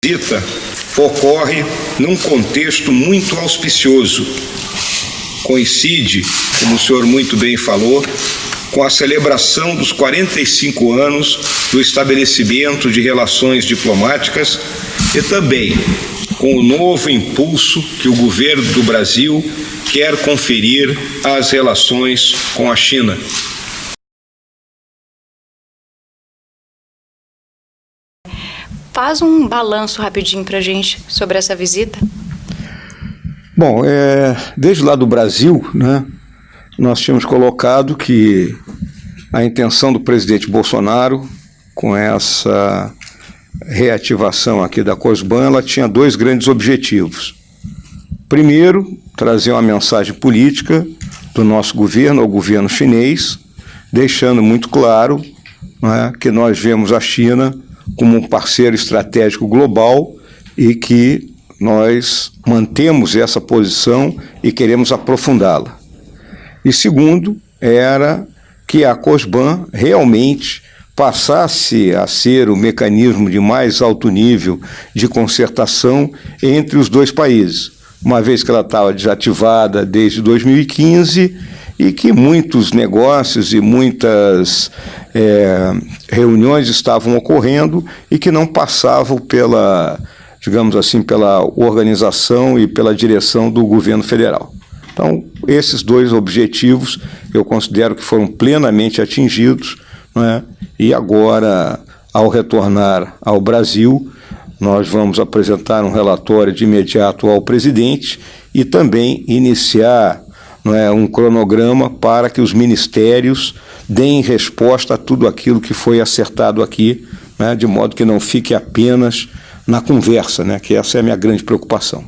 visita ocorre num contexto muito auspicioso. Coincide, como o senhor muito bem falou, com a celebração dos 45 anos do estabelecimento de relações diplomáticas e também com o novo impulso que o governo do Brasil quer conferir às relações com a China. Faz um balanço rapidinho para a gente sobre essa visita. Bom, desde lá do Brasil, né, nós tínhamos colocado que a intenção do presidente Bolsonaro, com essa reativação aqui da COSBAN, ela tinha dois grandes objetivos. Primeiro, trazer uma mensagem política do nosso governo ao governo chinês, deixando muito claro, né, que nós vemos a China como um parceiro estratégico global e que nós mantemos essa posição e queremos aprofundá-la. E segundo, era que a COSBAN realmente passasse a ser o mecanismo de mais alto nível de concertação entre os dois países, uma vez que ela estava desativada desde 2015 e que muitos negócios e muitas reuniões estavam ocorrendo e que não passavam pela, digamos assim, pela organização e pela direção do governo federal. Então, esses dois objetivos eu considero que foram plenamente atingidos, não é? E agora, ao retornar ao Brasil, nós vamos apresentar um relatório de imediato ao presidente e também iniciar, não é, um cronograma para que os ministérios deem resposta a tudo aquilo que foi acertado aqui, né, de modo que não fique apenas na conversa, né, que essa é a minha grande preocupação.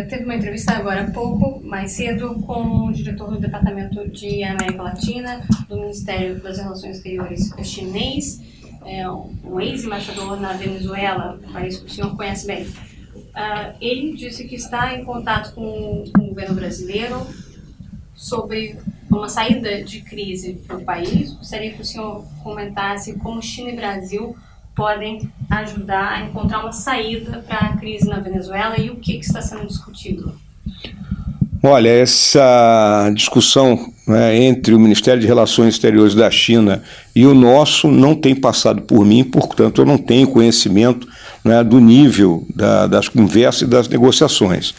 Teve uma entrevista agora há pouco, mais cedo, com o diretor do Departamento de América Latina do Ministério das Relações Exteriores chinês, um ex-embaixador na Venezuela, um país que o senhor conhece bem. Ele disse que está em contato com o governo brasileiro sobre uma saída de crise para o país. Gostaria que o senhor comentasse como China e Brasil podem ajudar a encontrar uma saída para a crise na Venezuela e o que está sendo discutido. Olha, essa discussão, né, entre o Ministério de Relações Exteriores da China e o nosso não tem passado por mim, portanto eu não tenho conhecimento, né, do nível das conversas e das negociações.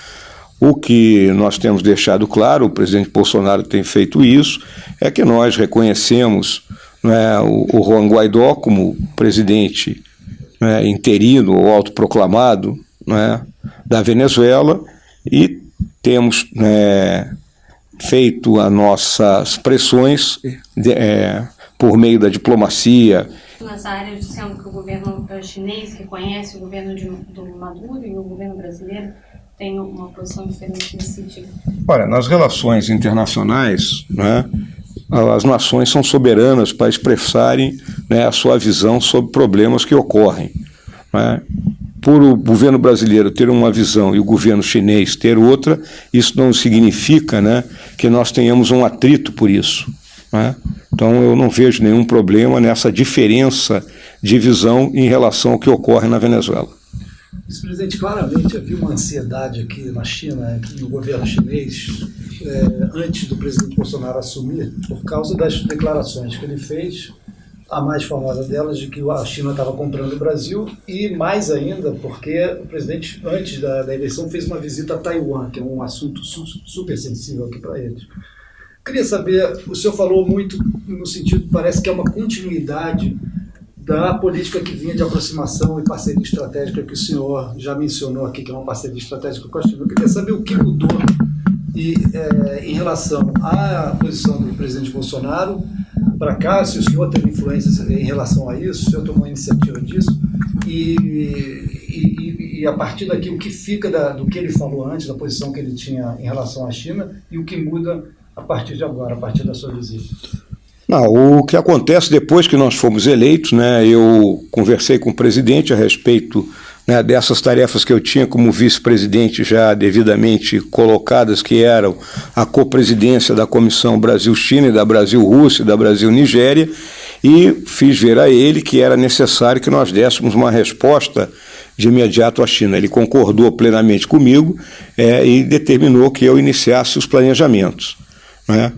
O que nós temos deixado claro, o presidente Bolsonaro tem feito isso, é que nós reconhecemos, né, o Juan Guaidó como presidente, né, interino ou autoproclamado, né, da Venezuela e temos, né, feito as nossas pressões por meio da diplomacia. Nessa área, dizendo que o governo chinês reconhece o governo do Maduro e o governo brasileiro tem uma posição diferente nesse sentido. Olha, nas relações internacionais, né, as nações são soberanas para expressarem, né, a sua visão sobre problemas que ocorrem, né? Por o governo brasileiro ter uma visão e o governo chinês ter outra, isso não significa, né, que nós tenhamos um atrito por isso, né? Então eu não vejo nenhum problema nessa diferença de visão em relação ao que ocorre na Venezuela. Vice-presidente, claramente havia uma ansiedade aqui na China, aqui no governo chinês, antes do presidente Bolsonaro assumir, por causa das declarações que ele fez, a mais famosa delas, de que a China estava comprando o Brasil, e mais ainda porque o presidente, antes da eleição, fez uma visita a Taiwan, que é um assunto super sensível aqui para eles. Queria saber, o senhor falou muito no sentido, parece que é uma continuidade da política que vinha de aproximação e parceria estratégica que o senhor já mencionou aqui, que é uma parceria estratégica com a China. Eu queria saber o que mudou em relação à posição do presidente Bolsonaro para cá, se o senhor teve influência em relação a isso, se o senhor tomou iniciativa disso, e a partir daqui o que fica do que ele falou antes, da posição que ele tinha em relação à China, e o que muda a partir de agora, a partir da sua visita. Não, o que acontece depois que nós fomos eleitos, né, eu conversei com o presidente a respeito né, dessas tarefas que eu tinha como vice-presidente já devidamente colocadas, que eram a copresidência da Comissão Brasil-China, da Brasil-Rússia, da Brasil-Nigéria, e fiz ver a ele que era necessário que nós dessemos uma resposta de imediato à China. Ele concordou plenamente comigo e determinou que eu iniciasse os planejamentos, né?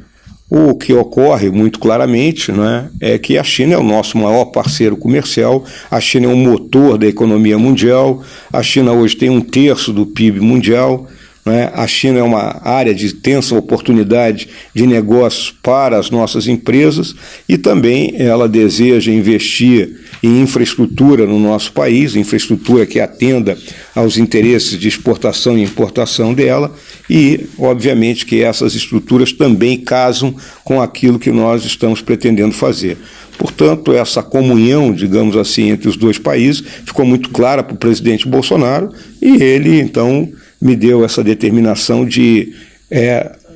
O que ocorre muito claramente, né, é que a China é o nosso maior parceiro comercial, a China é um motor da economia mundial, a China hoje tem 1/3 do PIB mundial, né, a China é uma área de intensa oportunidade de negócios para as nossas empresas e também ela deseja investir em infraestrutura no nosso país, infraestrutura que atenda aos interesses de exportação e importação dela e, obviamente, que essas estruturas também casam com aquilo que nós estamos pretendendo fazer. Portanto, essa comunhão, digamos assim, entre os dois países ficou muito clara para o presidente Bolsonaro e ele, então, me deu essa determinação de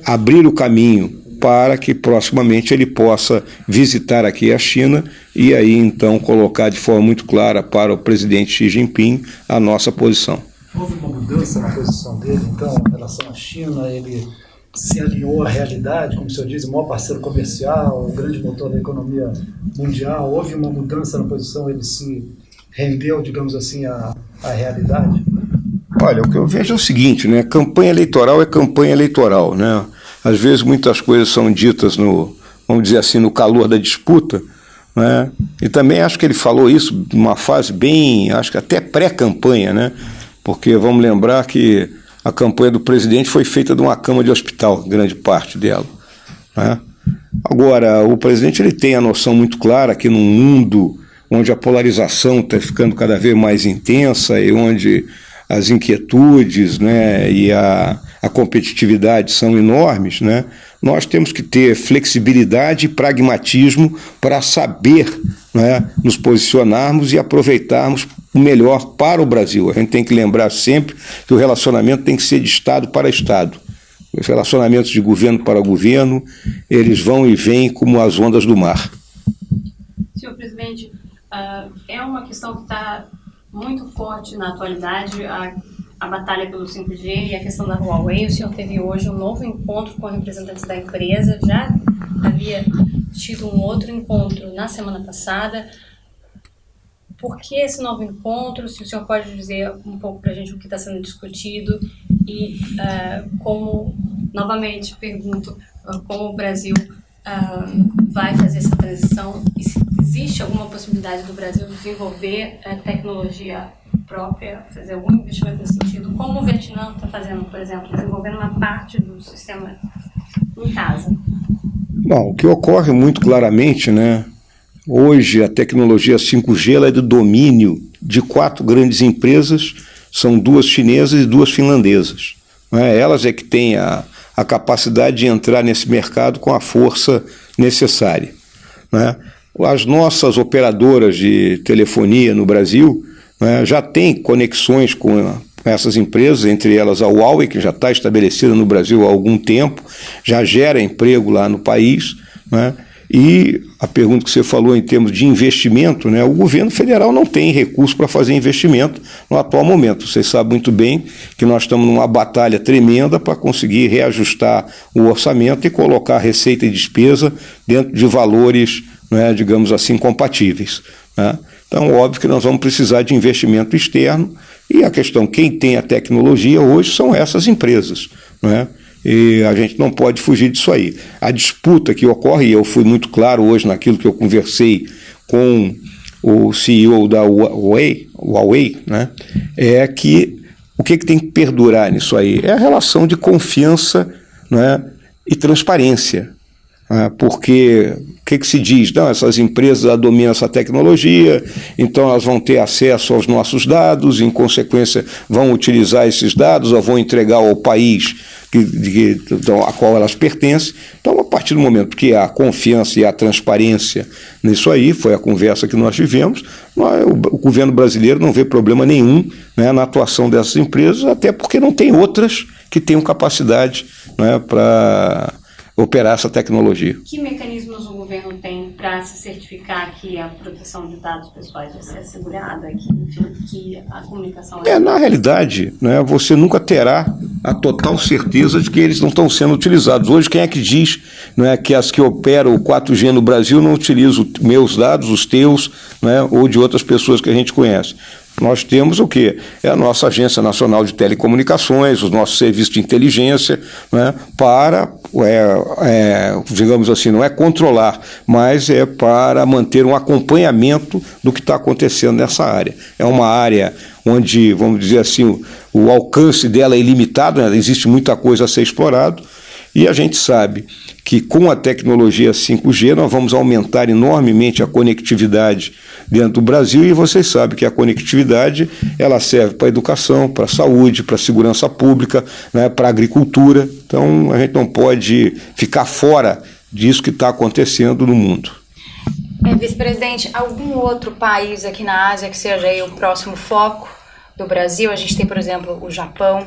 abrir o caminho para que proximamente ele possa visitar aqui a China e aí então colocar de forma muito clara para o presidente Xi Jinping a nossa posição. Houve uma mudança na posição dele, então, em relação à China, ele se alinhou à realidade, como o senhor diz, o maior parceiro comercial, o grande motor da economia mundial, houve uma mudança na posição, ele se rendeu, digamos assim, à realidade? Olha, o que eu vejo é o seguinte, né? Campanha eleitoral é campanha eleitoral, né? Às vezes muitas coisas são ditas vamos dizer assim, no calor da disputa, né? E também acho que ele falou isso numa fase bem, acho que até pré-campanha, né? Porque vamos lembrar que a campanha do presidente foi feita de uma cama de hospital, grande parte dela, né? Agora, o presidente ele tem a noção muito clara que num mundo onde a polarização está ficando cada vez mais intensa e onde as inquietudes, né, e a competitividade são enormes, né, nós temos que ter flexibilidade e pragmatismo para saber, né, nos posicionarmos e aproveitarmos o melhor para o Brasil. A gente tem que lembrar sempre que o relacionamento tem que ser de Estado para Estado. Os relacionamentos de governo para governo, eles vão e vêm como as ondas do mar. Senhor presidente, é uma questão que está muito forte na atualidade, a batalha pelo 5G e a questão da Huawei. O senhor teve hoje um novo encontro com representantes da empresa, já havia tido um outro encontro na semana passada. Por que esse novo encontro? Se o senhor pode dizer um pouco para a gente o que está sendo discutido e como, novamente pergunto, como o Brasil vai fazer essa transição e se existe alguma possibilidade do Brasil desenvolver tecnologia própria, fazer algum investimento nesse sentido, como o Vietnã está fazendo, por exemplo, desenvolvendo uma parte do sistema em casa? Bom, o que ocorre muito claramente, né? Hoje a tecnologia 5G ela é do domínio de 4 grandes empresas, são 2 chinesas e 2 finlandesas, né? Elas é que têm a capacidade de entrar nesse mercado com a força necessária, né? As nossas operadoras de telefonia no Brasil, né, já têm conexões com essas empresas, entre elas a Huawei, que já está estabelecida no Brasil há algum tempo, já gera emprego lá no país, né? E a pergunta que você falou em termos de investimento, né, o governo federal não tem recurso para fazer investimento no atual momento. Vocês sabem muito bem que nós estamos numa batalha tremenda para conseguir reajustar o orçamento e colocar receita e despesa dentro de valores, né, digamos assim, compatíveis, né? Então, óbvio que nós vamos precisar de investimento externo e a questão, quem tem a tecnologia hoje são essas empresas, né? E a gente não pode fugir disso aí. A disputa que ocorre, e eu fui muito claro hoje naquilo que eu conversei com o CEO da Huawei, né, é que o que tem que perdurar nisso aí é a relação de confiança, né, e transparência. Porque o que se diz? Não, essas empresas dominam essa tecnologia, então elas vão ter acesso aos nossos dados, em consequência vão utilizar esses dados ou vão entregar ao país a qual elas pertencem. Então, a partir do momento que há confiança e há transparência nisso aí, foi a conversa que nós tivemos, o governo brasileiro não vê problema nenhum, né, na atuação dessas empresas, até porque não tem outras que tenham capacidade, né, para operar essa tecnologia. Que mecanismos o governo tem para se certificar que a proteção de dados pessoais vai ser assegurada, que a comunicação Na realidade, né, você nunca terá a total certeza de que eles não estão sendo utilizados. Hoje, quem é que diz, né, que as que operam o 4G no Brasil não utilizam meus dados, os teus, né, ou de outras pessoas que a gente conhece? Nós temos o quê? É a nossa Agência Nacional de Telecomunicações, os nossos serviços de inteligência, né, para, digamos assim, não é controlar, mas é para manter um acompanhamento do que está acontecendo nessa área. É uma área onde, vamos dizer assim, o alcance dela é ilimitado, né, existe muita coisa a ser explorado, e a gente sabe que com a tecnologia 5G nós vamos aumentar enormemente a conectividade dentro do Brasil, e vocês sabem que a conectividade ela serve para a educação, para a saúde, para a segurança pública, né, para a agricultura. Então a gente não pode ficar fora disso que está acontecendo no mundo. Vice-presidente, algum outro país aqui na Ásia que seja aí o próximo foco do Brasil? A gente tem, por exemplo, o Japão,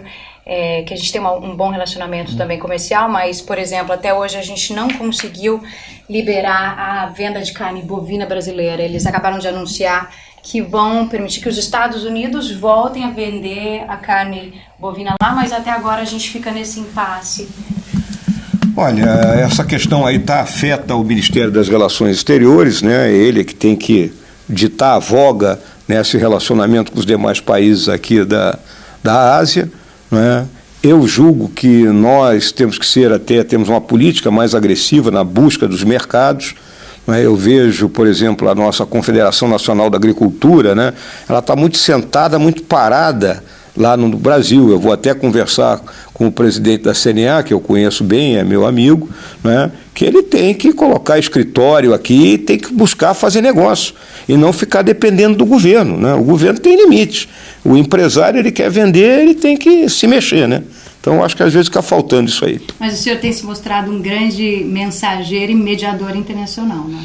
que a gente tem um bom relacionamento também comercial, mas, por exemplo, até hoje a gente não conseguiu liberar a venda de carne bovina brasileira. Eles acabaram de anunciar que vão permitir que os Estados Unidos voltem a vender a carne bovina lá, mas até agora a gente fica nesse impasse. Olha, essa questão aí afeta o Ministério das Relações Exteriores, né? Ele que tem que ditar a voga nesse relacionamento com os demais países aqui da Ásia, né? Eu julgo que nós temos que temos uma política mais agressiva na busca dos mercados, né? Eu vejo, por exemplo, a nossa Confederação Nacional da Agricultura, né? Ela está muito sentada, muito parada lá no Brasil. Eu vou até conversar com o presidente da CNA, que eu conheço bem, é meu amigo, né? Que ele tem que colocar escritório aqui e tem que buscar fazer negócio e não ficar dependendo do governo, né? O governo tem limites. O empresário, ele quer vender, ele tem que se mexer, né? Então, acho que às vezes fica faltando isso aí. Mas o senhor tem se mostrado um grande mensageiro e mediador internacional, né?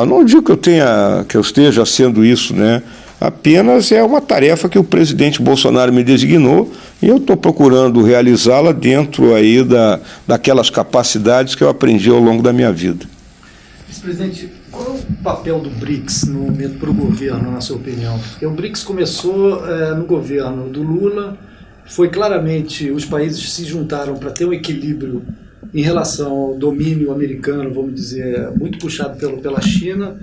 Não digo que eu esteja sendo isso, né? Apenas é uma tarefa que o presidente Bolsonaro me designou e eu estou procurando realizá-la dentro aí daquelas capacidades que eu aprendi ao longo da minha vida. Vice-presidente, qual é o papel do BRICS no momento para o governo, na sua opinião? Porque o BRICS começou no governo do Lula, foi claramente, os países se juntaram para ter um equilíbrio em relação ao domínio americano, vamos dizer, muito puxado pela China.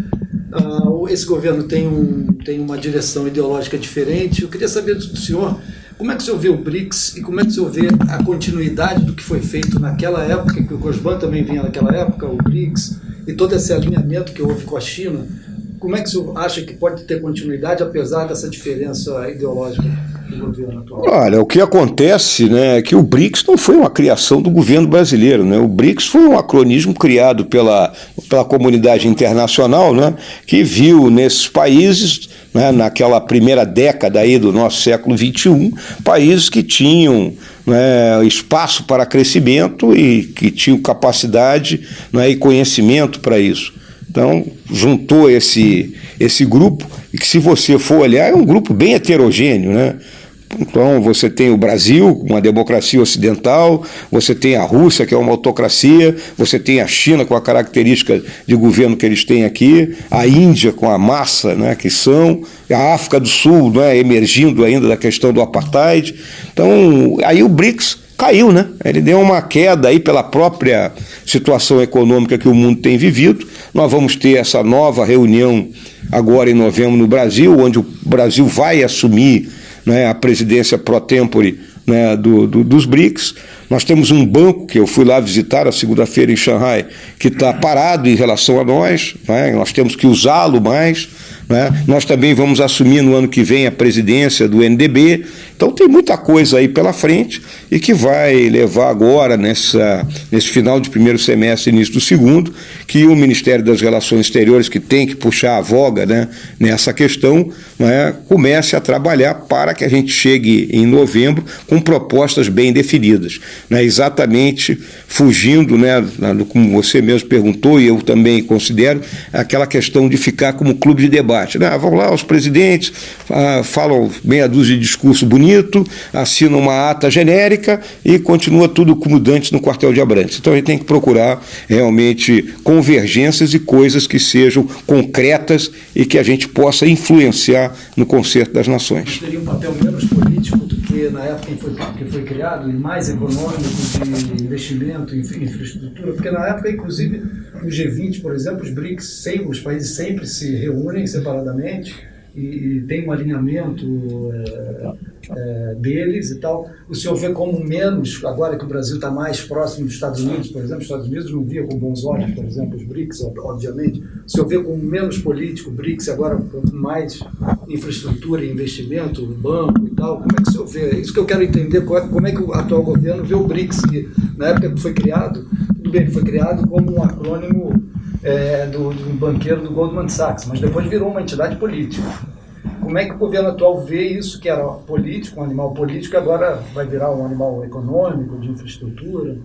Esse governo tem uma direção ideológica diferente. Eu queria saber do senhor, como é que o senhor vê o BRICS e como é que o senhor vê a continuidade do que foi feito naquela época, que o COSBAN também vinha naquela época, o BRICS, e todo esse alinhamento que houve com a China. Como é que o senhor acha que pode ter continuidade, apesar dessa diferença ideológica do governo atual? Olha, o que acontece, né, é que o BRICS não foi uma criação do governo brasileiro, né? O BRICS foi um acronismo criado pela comunidade internacional, né, que viu nesses países, né, naquela primeira década aí do nosso século XXI, países que tinham, né, espaço para crescimento e que tinham capacidade, né, e conhecimento para isso. Então, juntou esse grupo, e que, se você for olhar, é um grupo bem heterogêneo, né? Então, você tem o Brasil, uma democracia ocidental, você tem a Rússia, que é uma autocracia, você tem a China, com a característica de governo que eles têm aqui, a Índia, com a massa, né, que são, a África do Sul, né, emergindo ainda da questão do apartheid. Então, aí o BRICS caiu, né? Ele deu uma queda aí pela própria situação econômica que o mundo tem vivido. Nós vamos ter essa nova reunião agora em novembro no Brasil, onde o Brasil vai assumir, né, a presidência pro tempore, né, dos BRICS. Nós temos um banco que eu fui lá visitar a segunda-feira em Xangai, que está parado em relação a nós, né? Nós temos que usá-lo mais, né? Nós também vamos assumir no ano que vem a presidência do NDB. Então tem muita coisa aí pela frente e que vai levar agora, nesse final de primeiro semestre, início do segundo, que o Ministério das Relações Exteriores, que tem que puxar a voga, né, nessa questão, né, comece a trabalhar para que a gente chegue em novembro com propostas bem definidas, né, exatamente fugindo, né, como você mesmo perguntou e eu também considero, aquela questão de ficar como clube de debate, né? Vão lá os presidentes, falam meia dúzia de discurso bonito, bonito, assina uma ata genérica e continua tudo como dantes no quartel de Abrantes. Então a gente tem que procurar realmente convergências e coisas que sejam concretas e que a gente possa influenciar no concerto das nações. Teria um papel menos político do que na época que foi criado, e mais econômico, de investimento em infraestrutura, porque na época, inclusive, no G20, por exemplo, os BRICS, os países sempre se reúnem separadamente e tem um alinhamento deles e tal. O senhor vê como menos, agora que o Brasil está mais próximo dos Estados Unidos, por exemplo, os Estados Unidos não via com bons olhos, por exemplo, os BRICS, obviamente. O senhor vê como menos político, BRICS, agora com mais infraestrutura e investimento, banco e tal. Como é que o senhor vê? Isso que eu quero entender, como é que o atual governo vê o BRICS, que na época que foi criado, tudo bem, foi criado como um acrônimo de um banqueiro do Goldman Sachs, mas depois virou uma entidade política. Como é que o governo atual vê isso, que era político, um animal político, e agora vai virar um animal econômico, de infraestrutura?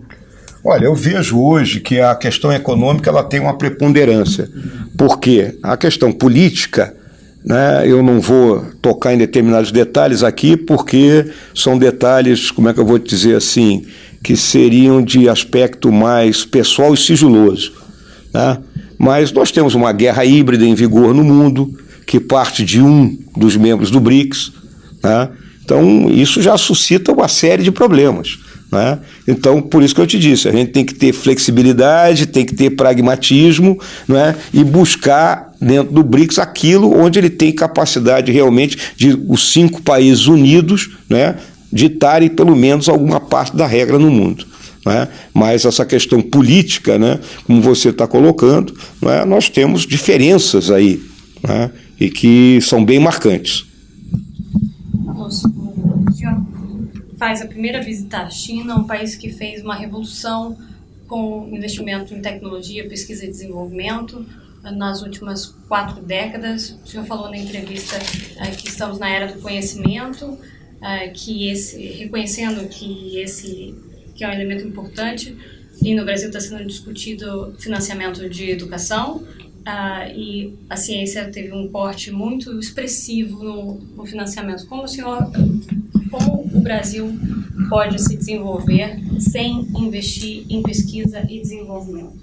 Olha, eu vejo hoje que a questão econômica ela tem uma preponderância, porque a questão política, né, eu não vou tocar em determinados detalhes aqui, porque são detalhes, como é que eu vou dizer assim, que seriam de aspecto mais pessoal e sigiloso, né? Mas nós temos uma guerra híbrida em vigor no mundo, que parte de um dos membros do BRICS, né? Então isso já suscita uma série de problemas, né? Então por isso que eu te disse, a gente tem que ter flexibilidade, tem que ter pragmatismo, né? E buscar dentro do BRICS aquilo onde ele tem capacidade realmente de os 5 países unidos, né, ditarem pelo menos alguma parte da regra no mundo, né? Mas essa questão política, né, como você está colocando, né, nós temos diferenças aí, né, e que são bem marcantes. O senhor faz a primeira visita à China, um país que fez uma revolução com investimento em tecnologia, pesquisa e desenvolvimento nas últimas 4 décadas. O senhor falou na entrevista que estamos na era do conhecimento, reconhecendo que esse é um elemento importante, e no Brasil está sendo discutido financiamento de educação, e a ciência teve um corte muito expressivo no financiamento. Como o Brasil pode se desenvolver sem investir em pesquisa e desenvolvimento?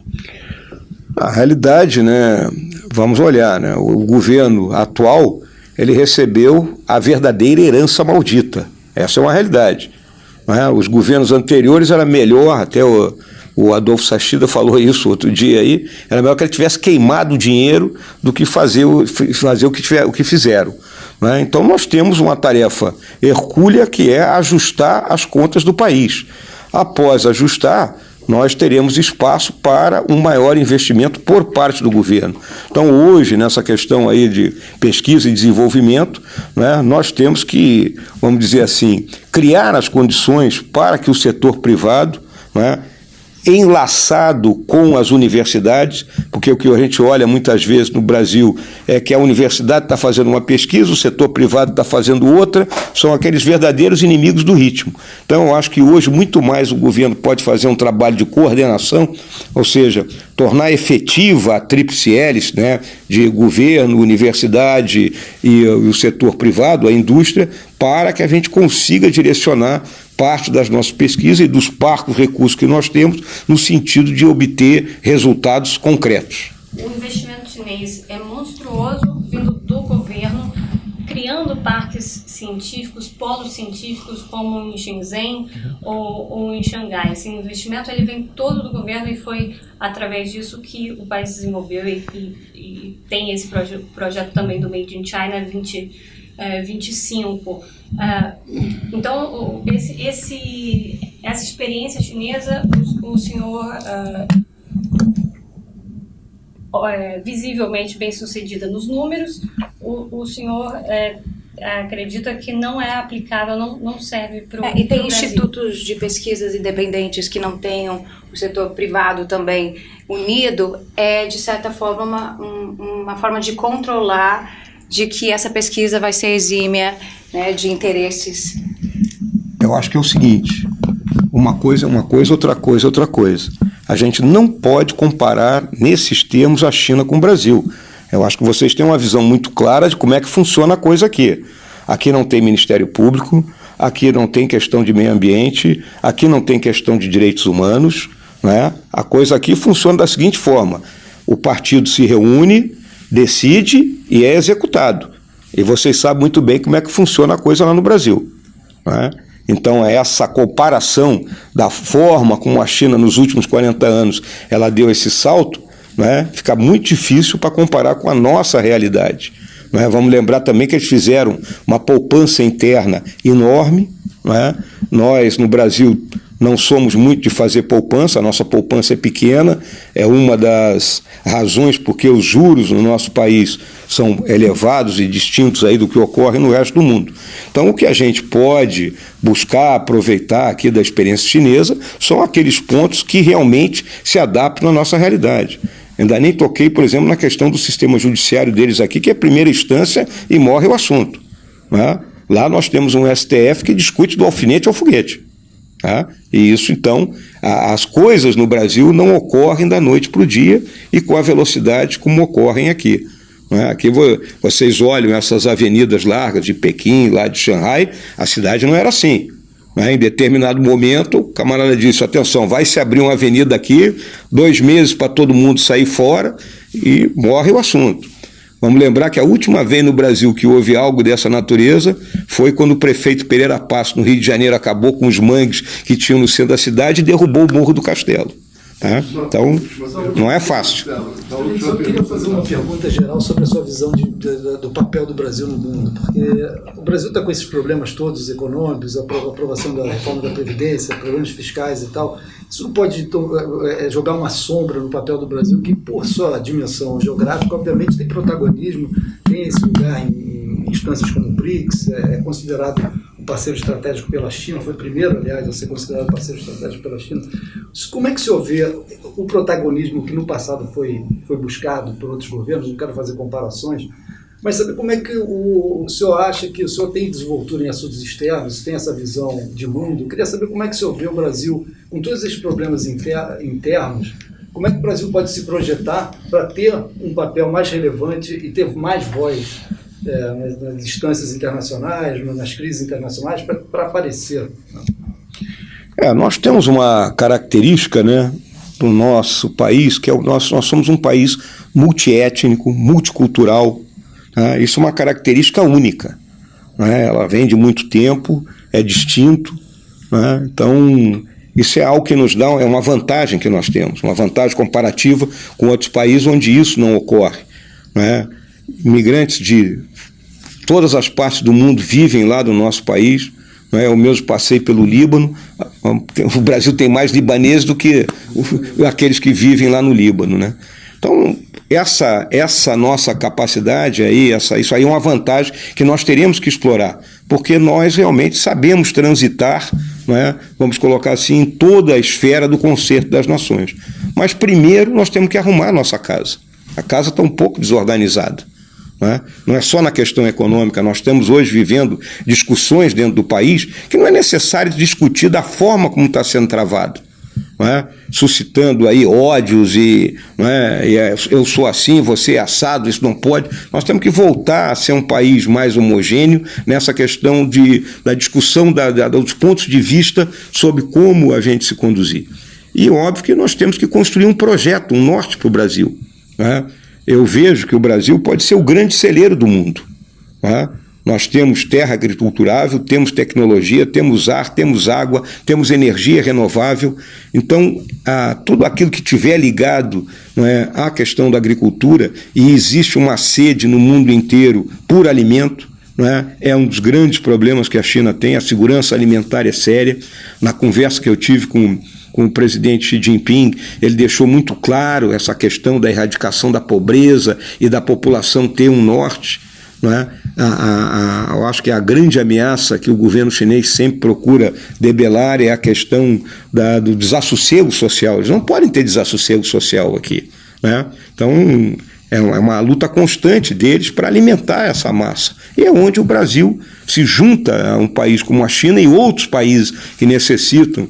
A realidade, né, vamos olhar, né, o governo atual, ele recebeu a verdadeira herança maldita. Essa é uma realidade. Né? Os governos anteriores era melhor, até o Adolfo Sachida falou isso outro dia aí, era melhor que ele tivesse queimado o dinheiro do que fazer o que fizeram. Né? Então nós temos uma tarefa hercúlea, que é ajustar as contas do país. Após ajustar, nós teremos espaço para um maior investimento por parte do governo. Então, hoje, nessa questão aí de pesquisa e desenvolvimento, né, nós temos que, vamos dizer assim, criar as condições para que o setor privado, né, enlaçado com as universidades, porque o que a gente olha muitas vezes no Brasil é que a universidade está fazendo uma pesquisa, o setor privado está fazendo outra, são aqueles verdadeiros inimigos do ritmo. Então eu acho que hoje muito mais o governo pode fazer um trabalho de coordenação, ou seja, tornar efetiva a tríplice hélice, né, de governo, universidade e o setor privado, a indústria, para que a gente consiga direcionar parte das nossas pesquisas e dos parcos recursos que nós temos no sentido de obter resultados concretos. O investimento chinês é monstruoso, vindo do governo, criando parques científicos, polos científicos, como em Shenzhen ou em Xangai. Esse investimento ele vem todo do governo, e foi através disso que o país desenvolveu e tem esse projeto também do Made in China 25. Então, essa experiência chinesa, o senhor, visivelmente bem sucedida nos números, o senhor acredita que não é aplicável, não serve para o Brasil. E tem institutos de pesquisas independentes que não tenham o setor privado também unido, de certa forma uma forma de controlar de que essa pesquisa vai ser exímia, né, de interesses. Eu acho que é o seguinte, uma coisa é uma coisa, outra coisa é outra coisa. A gente não pode comparar nesses termos a China com o Brasil. Eu acho que vocês têm uma visão muito clara de como é que funciona a coisa aqui. Aqui não tem Ministério Público, aqui não tem questão de meio ambiente, aqui não tem questão de direitos humanos, né? A coisa aqui funciona da seguinte forma: o partido se reúne, decide e é executado. E vocês sabem muito bem como é que funciona a coisa lá no Brasil, né? Então, essa comparação da forma como a China, nos últimos 40 anos, ela deu esse salto, né, fica muito difícil para comparar com a nossa realidade, né? Vamos lembrar também que eles fizeram uma poupança interna enorme, né? Nós, no Brasil, não somos muito de fazer poupança, a nossa poupança é pequena, é uma das razões porque os juros no nosso país são elevados e distintos aí do que ocorre no resto do mundo. Então, o que a gente pode buscar aproveitar aqui da experiência chinesa são aqueles pontos que realmente se adaptam à nossa realidade. Ainda nem toquei, por exemplo, na questão do sistema judiciário deles aqui, que é a primeira instância e morre o assunto, né? Lá nós temos um STF que discute do alfinete ao foguete. Tá? E isso, então, as coisas no Brasil não ocorrem da noite para o dia e com a velocidade como ocorrem aqui. Né? Aqui vocês olham essas avenidas largas de Pequim, lá de Xangai, a cidade não era assim. Né? Em determinado momento, o camarada disse: atenção, vai se abrir uma avenida aqui, 2 meses para todo mundo sair fora e morre o assunto. Vamos lembrar que a última vez no Brasil que houve algo dessa natureza foi quando o prefeito Pereira Passos, no Rio de Janeiro, acabou com os mangues que tinham no centro da cidade e derrubou o Morro do Castelo. Tá? Então, não é fácil. Eu só queria fazer uma pergunta geral sobre a sua visão do papel do Brasil no mundo, porque o Brasil está com esses problemas todos econômicos, a aprovação da reforma da Previdência, problemas fiscais e tal. Isso não pode jogar uma sombra no papel do Brasil, que, por sua dimensão geográfica, obviamente tem protagonismo, tem esse lugar em instâncias como o BRICS, é considerado um parceiro estratégico pela China, foi o primeiro, aliás, a ser considerado parceiro estratégico pela China. Como é que o senhor vê o protagonismo que no passado foi buscado por outros governos? Não quero fazer comparações, mas saber como é que o senhor acha que o senhor tem desenvoltura em assuntos externos, tem essa visão de mundo? Eu queria saber como é que o senhor vê o Brasil, com todos esses problemas internos, como é que o Brasil pode se projetar para ter um papel mais relevante e ter mais voz nas instâncias internacionais, nas crises internacionais, para aparecer? Nós temos uma característica, né, do nosso país, que é nós somos um país multiétnico, multicultural. Né? Isso é uma característica única. Né? Ela vem de muito tempo, é distinto. Né? Então, isso é algo que nos dá, é uma vantagem que nós temos, uma vantagem comparativa com outros países onde isso não ocorre. Né? Imigrantes de todas as partes do mundo vivem lá no nosso país. Eu mesmo passei pelo Líbano. O Brasil tem mais libaneses do que aqueles que vivem lá no Líbano, né? Então, essa nossa capacidade aí, isso aí é uma vantagem que nós teremos que explorar, porque nós realmente sabemos transitar, né, vamos colocar assim, em toda a esfera do concerto das nações. Mas primeiro nós temos que arrumar a nossa casa. A casa está um pouco desorganizada. Não é só na questão econômica, nós estamos hoje vivendo discussões dentro do país que não é necessário discutir da forma como está sendo travado, suscitando aí ódios eu sou assim, você é assado, isso não pode. Nós temos que voltar a ser um país mais homogêneo nessa questão da discussão dos pontos de vista sobre como a gente se conduzir. E óbvio que nós temos que construir um projeto, um norte para o Brasil. Eu vejo que o Brasil pode ser o grande celeiro do mundo. Nós temos terra agriculturável, temos tecnologia, temos ar, temos água, temos energia renovável. Então, tudo aquilo que tiver ligado à questão da agricultura, e existe uma sede no mundo inteiro por alimento, é um dos grandes problemas que a China tem, a segurança alimentar é séria. Na conversa que eu tive com o presidente Xi Jinping, ele deixou muito claro essa questão da erradicação da pobreza e da população ter um norte. Eu acho que a grande ameaça que o governo chinês sempre procura debelar é a questão do desassossego social. Eles não podem ter desassossego social aqui. Então, é uma luta constante deles para alimentar essa massa. E é onde o Brasil se junta a um país como a China e outros países que necessitam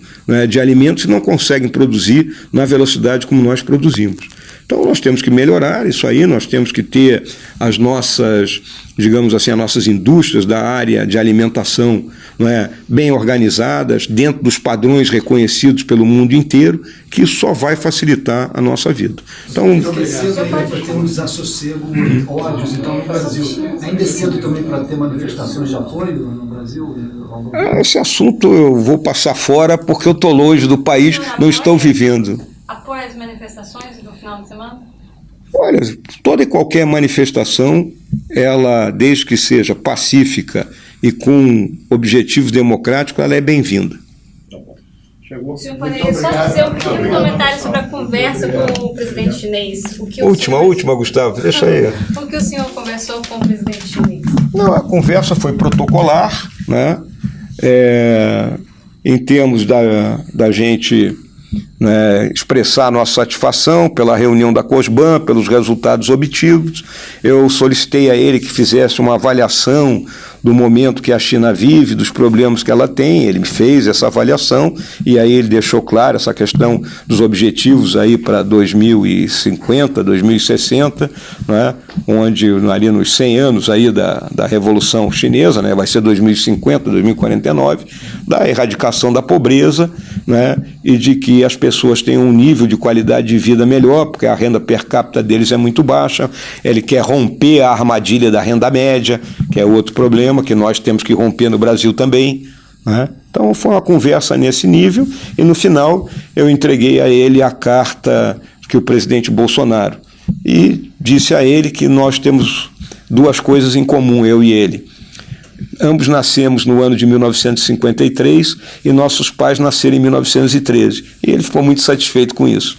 de alimentos e não conseguem produzir na velocidade como nós produzimos. Então nós temos que melhorar isso aí, nós temos que ter as nossas, digamos assim, as nossas indústrias da área de alimentação, não é, bem organizadas, dentro dos padrões reconhecidos pelo mundo inteiro, que isso só vai facilitar a nossa vida. Então, Ainda é cedo para ter um desassossego, ódios, então, no Brasil. Ainda é cedo também para ter manifestações de apoio no Brasil? Esse assunto eu vou passar fora porque eu estou longe do país, não estou vivendo. Apoia as manifestações do final de semana? Olha, toda e qualquer manifestação, ela, desde que seja pacífica e com objetivos democráticos, ela é bem-vinda. O senhor poderia só dizer um pequeno comentário sobre a conversa com o presidente chinês? Última, Gustavo, deixa aí. O que o senhor conversou com o presidente chinês? Não, a conversa foi protocolar, né? Em termos da gente, né, expressar nossa satisfação pela reunião da COSBAN, pelos resultados obtidos. Eu solicitei a ele que fizesse uma avaliação do momento que a China vive, dos problemas que ela tem. Ele me fez essa avaliação e aí ele deixou claro essa questão dos objetivos aí para 2050, 2060, né, onde ali nos 100 anos aí da Revolução Chinesa, né, vai ser 2050, 2049, da erradicação da pobreza, né, e de que as pessoas tenham um nível de qualidade de vida melhor, porque a renda per capita deles é muito baixa. Ele quer romper a armadilha da renda média, que é outro problema que nós temos que romper no Brasil também, né? Então foi uma conversa nesse nível e no final eu entreguei a ele a carta que o presidente Bolsonaro e disse a ele que nós temos duas coisas em comum, eu e ele. Ambos nascemos no ano de 1953 e nossos pais nasceram em 1913. E ele ficou muito satisfeito com isso.